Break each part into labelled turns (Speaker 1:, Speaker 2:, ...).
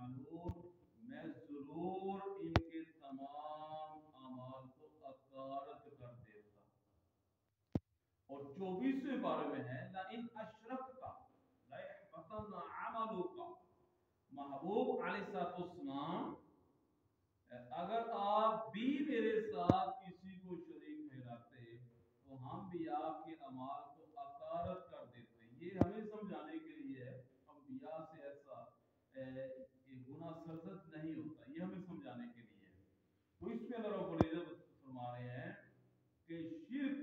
Speaker 1: यफअलून, मैं जरूर इनके तमाम अमाल को अकारत कर देता। और 24वें बारे में है ला इन अशरकता ला यहबतन्ना अमलुका। महबूब अलैहिस्सलाम, अगर आप भी मेरे साथ किसी को शरीक ठहराते तो हम भी आपके अमाल को अकारत कर देते। ये हमें समझाने के लिए है अंबिया से ऐसा गुनाह सरजद नहीं होता, ये हमें समझाने के लिए है। तो इसमें अल्लाह रब्बुल इज्जत फरमा रहे हैं कि शिर्क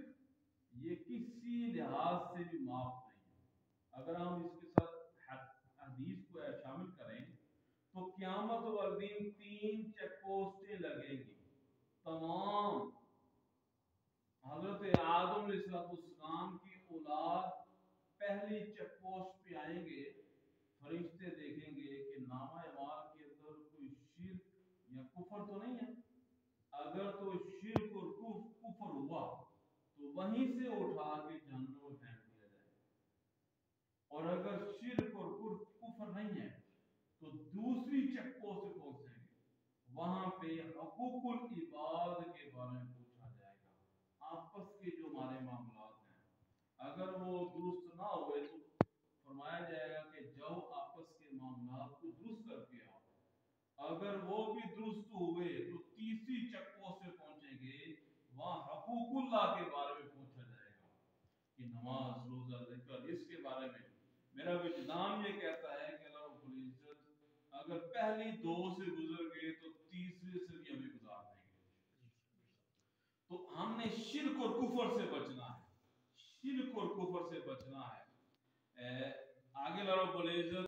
Speaker 1: ये किसी लिहाज से भी माफ नहीं है। अगर हम इसके साथ हदीस को शामिल करें तो क़यामत वाले दिन 3 चेक पोस्टें लगेंगी। तमाम हजरत आदम अलैहिस्सलाम की औलाद पहली चेक पोस्ट पे आएंगे। फरिश्ते देखेंगे कि नामा अमाल के अंदर कोई शिर्क या कुफर तो नहीं है। अगर तो शिर्क और कुफर हुआ तो वहीं से उठा के जहन्नम में फेंक दिया जाए। और अगर शिर्क और कुफर नहीं है तो दूसरी चेक पोस्ट पे पहुंचेंगे, वहां पे हकूकुल इबाद के बारे में पूछा जाएगा। आपस के जो हमारे मामलात हैं अगर वो दुरुस्त ना हुए तो फरमाया जाएगा कि जाओ आपस के मामलात को दुरुस्त करके आओ। अगर वो भी दुरुस्त हुए तो तीसरी चेक पोस्ट पे पहुंचेंगे, वहां हकूकुल्लाह के बारे में पूछा जाएगा कि नमाज रोजा जिक्र इसके बारे में मेरा विजदान ये कहता है कि अल्लाह रब्बुल इज्जत अगर पहली 2 से गुजर गए तो तीसरे से भी हमें गुजार देंगे। तो हमने शिर्क और कुफर से बचना है, शिर्क और कुफर से बचना है। आगे अल्लाह रब्बुल इज्जत